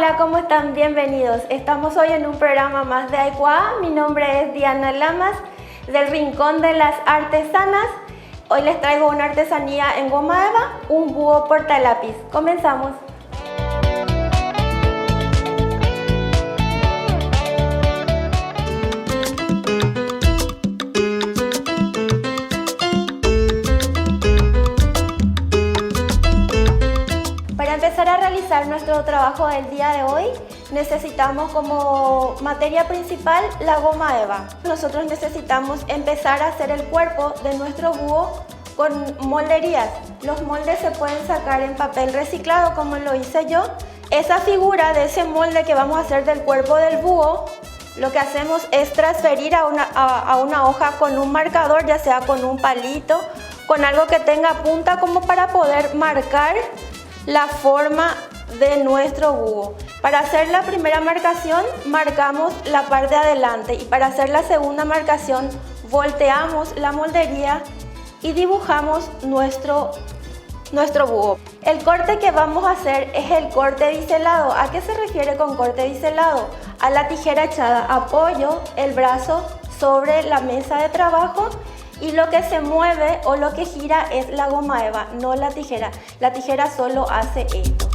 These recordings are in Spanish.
Hola, ¿cómo están? Bienvenidos. Estamos hoy en un programa más de Aikuá. Mi nombre es Diana Lamas, del Rincón de las Artesanas. Hoy les traigo una artesanía en goma eva, un búho portalápiz. Comenzamos. Para empezar a realizar nuestro trabajo del día de hoy, necesitamos como materia principal la goma eva. Nosotros necesitamos empezar a hacer el cuerpo de nuestro búho con molderías. Los moldes se pueden sacar en papel reciclado, como lo hice yo. Esa figura de ese molde que vamos a hacer del cuerpo del búho, lo que hacemos es transferir a una hoja con un marcador, ya sea con un palito, con algo que tenga punta, como para poder marcar la forma de nuestro búho. Para hacer la primera marcación marcamos la parte de adelante y para hacer la segunda marcación volteamos la moldería y dibujamos nuestro búho. El corte que vamos a hacer es el corte biselado. ¿A qué se refiere con corte biselado? A la tijera echada. Apoyo el brazo sobre la mesa de trabajo y lo que se mueve o lo que gira es la goma eva, no la tijera. La tijera solo hace esto.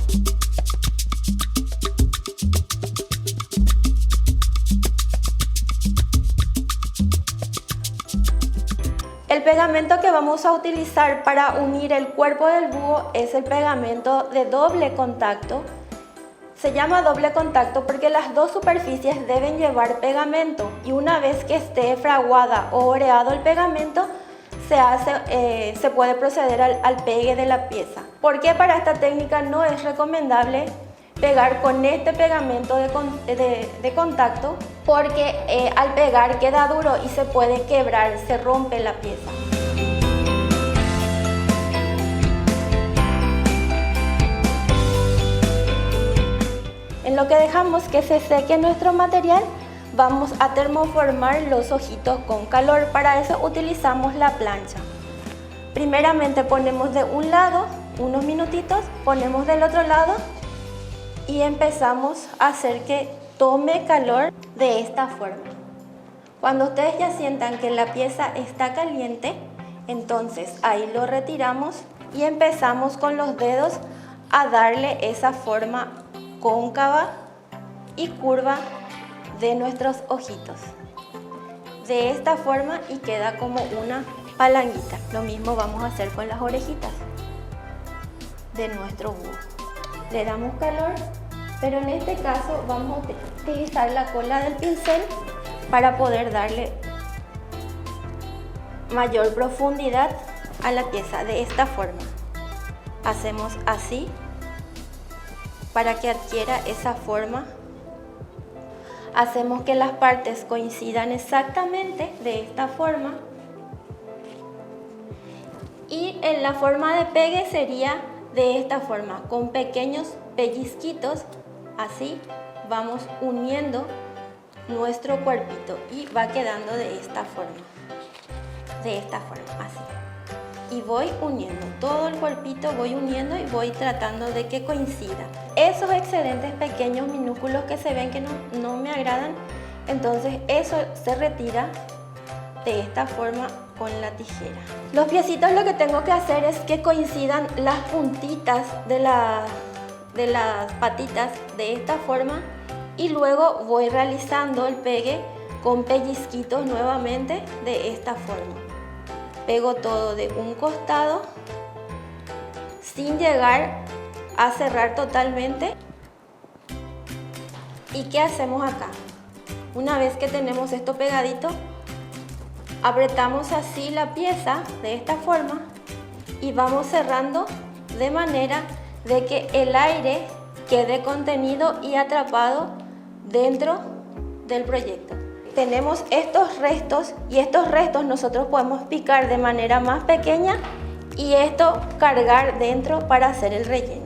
El pegamento que vamos a utilizar para unir el cuerpo del búho es el pegamento de doble contacto. Se llama doble contacto porque las dos superficies deben llevar pegamento y una vez que esté fraguada o oreado el pegamento se puede proceder al pegue de la pieza. Porque para esta técnica no es recomendable pegar con este pegamento de contacto porque al pegar queda duro y se puede quebrar, se rompe la pieza. En lo que dejamos que se seque nuestro material, vamos a termoformar los ojitos con calor. Para eso utilizamos la plancha. Primeramente ponemos de un lado unos minutitos, ponemos del otro lado y empezamos a hacer que tome calor de esta forma. Cuando ustedes ya sientan que la pieza está caliente, entonces ahí lo retiramos y empezamos con los dedos a darle esa forma cóncava y curva de nuestros ojitos. De esta forma y queda como una palanguita. Lo mismo vamos a hacer con las orejitas de nuestro búho. Le damos calor, pero en este caso vamos a utilizar la cola del pincel para poder darle mayor profundidad a la pieza. De esta forma hacemos así para que adquiera esa forma. Hacemos que las partes coincidan exactamente de esta forma y en la forma de pegue sería de esta forma, con pequeños pellizquitos. Así vamos uniendo nuestro cuerpito y va quedando de esta forma, así. Y voy uniendo todo el cuerpito, voy uniendo y voy tratando de que coincida. Esos excedentes pequeños, minúsculos que se ven que no me agradan, entonces eso se retira de esta forma con la tijera. Los piecitos lo que tengo que hacer es que coincidan las puntitas de las patitas de esta forma y luego voy realizando el pegue con pellizquitos nuevamente de esta forma. Pego todo de un costado sin llegar a cerrar totalmente. ¿Y qué hacemos acá? Una vez que tenemos esto pegadito, apretamos así la pieza de esta forma y vamos cerrando de manera de que el aire quede contenido y atrapado dentro del proyecto. Tenemos estos restos y estos restos nosotros podemos picar de manera más pequeña y esto cargar dentro para hacer el relleno.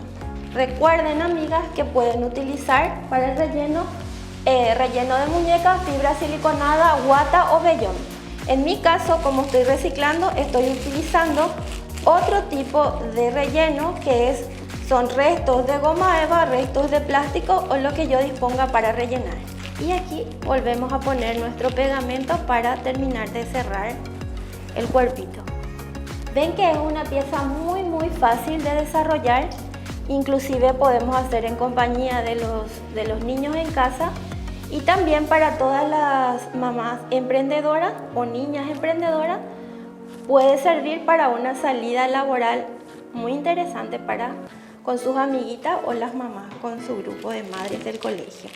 Recuerden, amigas, que pueden utilizar para el relleno de muñeca, fibra siliconada, guata o vellón. En mi caso, como estoy reciclando, estoy utilizando otro tipo de relleno que es son restos de goma eva, restos de plástico o lo que yo disponga para rellenar. Y aquí volvemos a poner nuestro pegamento para terminar de cerrar el cuerpito. Ven que es una pieza muy fácil de desarrollar, inclusive podemos hacer en compañía de los niños en casa y también para todas las mamás emprendedoras o niñas emprendedoras puede servir para una salida laboral muy interesante con sus amiguitas o las mamás con su grupo de madres del colegio.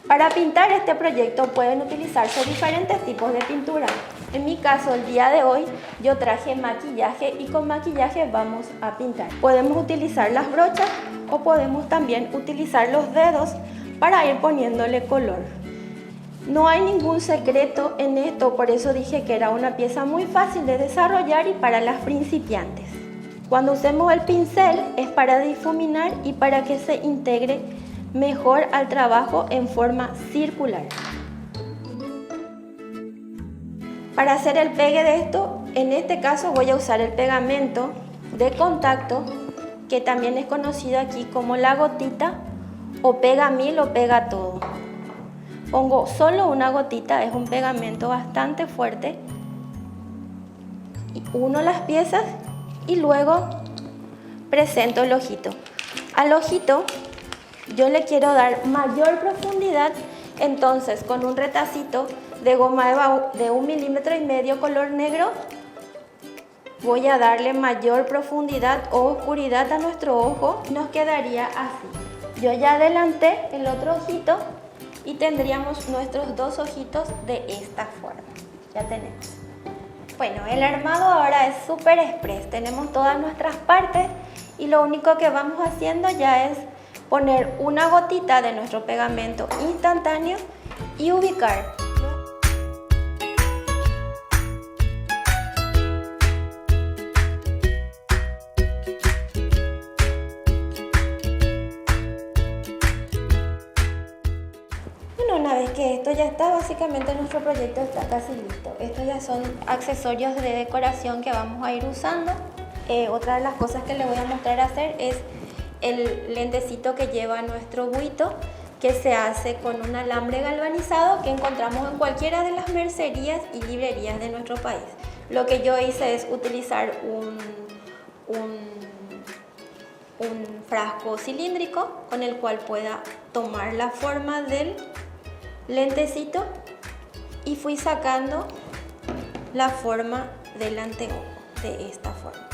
Para pintar este proyecto pueden utilizarse diferentes tipos de pintura. En mi caso, el día de hoy, yo traje maquillaje y con maquillaje vamos a pintar. Podemos utilizar las brochas o podemos también utilizar los dedos para ir poniéndole color. No hay ningún secreto en esto, por eso dije que era una pieza muy fácil de desarrollar y para las principiantes. Cuando usemos el pincel es para difuminar y para que se integre mejor al trabajo en forma circular. Para hacer el pegue de esto, en este caso voy a usar el pegamento de contacto, que también es conocido aquí como la gotita o pega mil o pega todo. Pongo solo una gotita, es un pegamento bastante fuerte, y uno las piezas y luego presento el ojito. Al ojito yo le quiero dar mayor profundidad, entonces con un retacito de goma eva de 1,5 milímetros color negro voy a darle mayor profundidad o oscuridad a nuestro ojo. Nos quedaría así. Yo ya adelanté el otro ojito y tendríamos nuestros dos ojitos de esta forma. Ya tenemos. Bueno, el armado ahora es súper express. Tenemos todas nuestras partes y lo único que vamos haciendo ya es poner una gotita de nuestro pegamento instantáneo y ubicar. Bueno, una vez que esto ya está, básicamente nuestro proyecto está casi listo. Estos ya son accesorios de decoración que vamos a ir usando. Otra de las cosas que les voy a mostrar hacer es el lentecito que lleva nuestro buito, que se hace con un alambre galvanizado que encontramos en cualquiera de las mercerías y librerías de nuestro país. Lo que yo hice es utilizar un frasco cilíndrico con el cual pueda tomar la forma del lentecito y fui sacando la forma del anteojo de esta forma.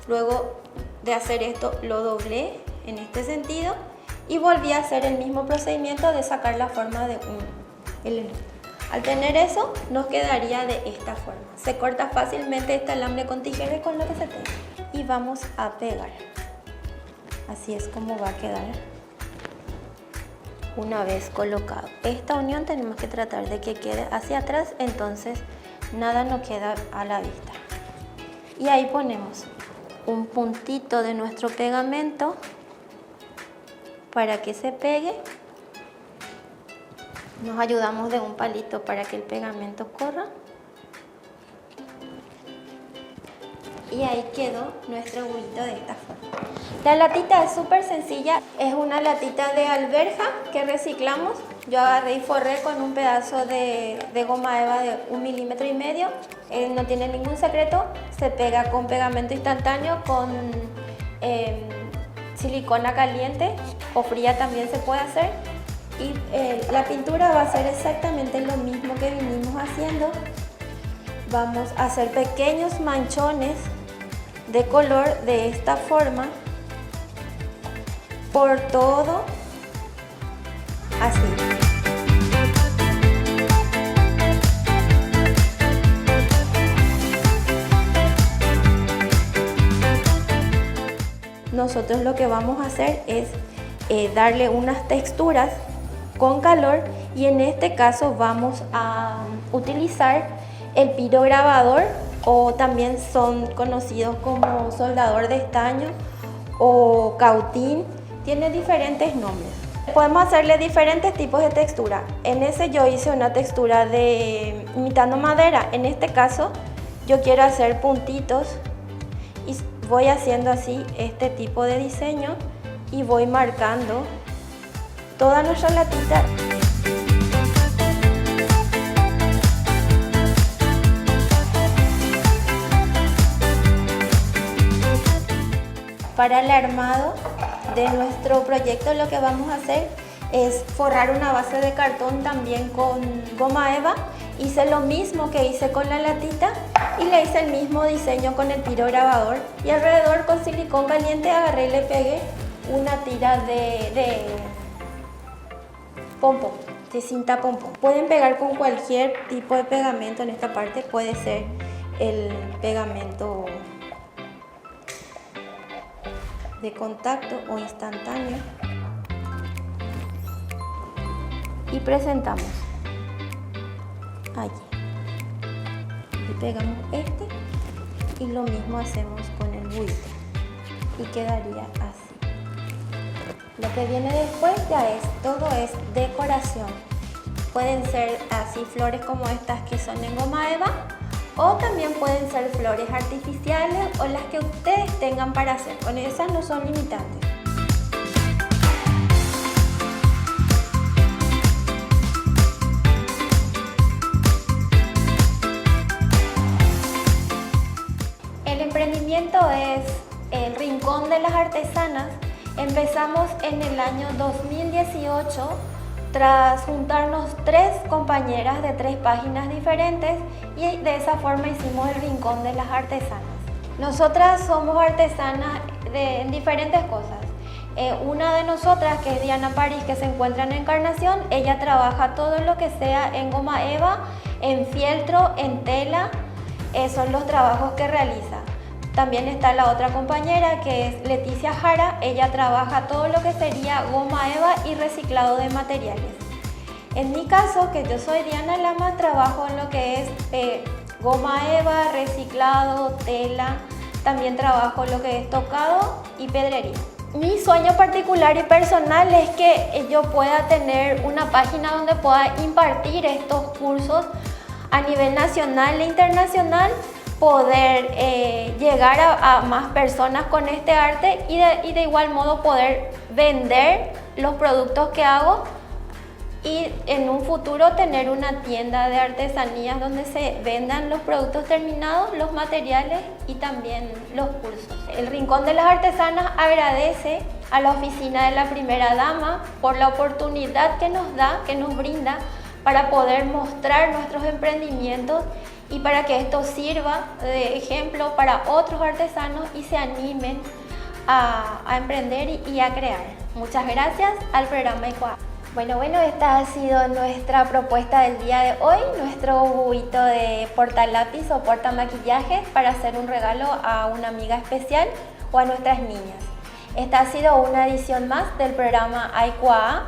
Luego de hacer esto lo doblé en este sentido y volví a hacer el mismo procedimiento de sacar la forma de un elemento. Al tener eso nos quedaría de esta forma. Se corta fácilmente este alambre con tijera con lo que se tenga y vamos a pegar. Así es como va a quedar una vez colocado. Esta unión tenemos que tratar de que quede hacia atrás, entonces nada nos queda a la vista. Y ahí ponemos un puntito de nuestro pegamento para que se pegue. Nos ayudamos de un palito para que el pegamento corra. Y ahí quedó nuestro buito de esta forma. La latita es súper sencilla, es una latita de alberja que reciclamos. Yo agarré y forré con un pedazo de goma eva de 1,5 milímetros. No tiene ningún secreto, se pega con pegamento instantáneo, con silicona caliente o fría también se puede hacer. Y la pintura va a ser exactamente lo mismo que vinimos haciendo. Vamos a hacer pequeños manchones de color de esta forma por todo, así. Nosotros lo que vamos a hacer es darle unas texturas con calor y en este caso vamos a utilizar el pirograbador, o también son conocidos como soldador de estaño o cautín, tiene diferentes nombres. Podemos hacerle diferentes tipos de textura. En ese yo hice una textura imitando madera. En este caso yo quiero hacer puntitos y voy haciendo así este tipo de diseño y voy marcando toda nuestra latita. Para el armado de nuestro proyecto lo que vamos a hacer es forrar una base de cartón también con goma eva. Hice lo mismo que hice con la latita y le hice el mismo diseño con el tiro grabador, y alrededor con silicón caliente agarré y le pegué una tira de pompón, de cinta pompón. Pueden pegar con cualquier tipo de pegamento. En esta parte puede ser el pegamento de contacto o instantáneo, y presentamos allí y pegamos este, y lo mismo hacemos con el buito y quedaría así. Lo que viene después ya es todo es decoración. Pueden ser así flores como estas que son en goma eva, o también pueden ser flores artificiales o las que ustedes tengan para hacer. Con esas no son limitantes. El emprendimiento es el Rincón de las Artesanas. Empezamos en el año 2018 tras juntarnos 3 compañeras de 3 páginas diferentes, y de esa forma hicimos el Rincón de las Artesanas. Nosotras somos artesanas en diferentes cosas. Una de nosotras, que es Diana París, que se encuentra en Encarnación, ella trabaja todo lo que sea en goma eva, en fieltro, en tela, son los trabajos que realiza. También está la otra compañera, que es Leticia Jara. Ella trabaja todo lo que sería goma eva y reciclado de materiales. En mi caso, que yo soy Diana Lama, trabajo en lo que es goma eva, reciclado, tela. También trabajo lo que es tocado y pedrería. Mi sueño particular y personal es que yo pueda tener una página donde pueda impartir estos cursos a nivel nacional e internacional, poder llegar a más personas con este arte, y de igual modo poder vender los productos que hago, y en un futuro tener una tienda de artesanías donde se vendan los productos terminados, los materiales y también los cursos. El Rincón de las Artesanas agradece a la oficina de la primera dama por la oportunidad que nos da, que nos brinda, para poder mostrar nuestros emprendimientos y para que esto sirva de ejemplo para otros artesanos y se animen a emprender y a crear. Muchas gracias al programa ICUA. Bueno, esta ha sido nuestra propuesta del día de hoy, nuestro buito de portalápiz o portamaquillajes para hacer un regalo a una amiga especial o a nuestras niñas. Esta ha sido una edición más del programa ICUA.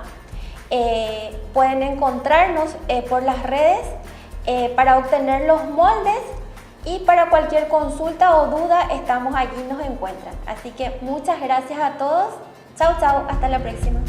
Pueden encontrarnos por las redes para obtener los moldes, y para cualquier consulta o duda estamos allí, nos encuentran. Así que muchas gracias a todos. Chao, chao, hasta la próxima.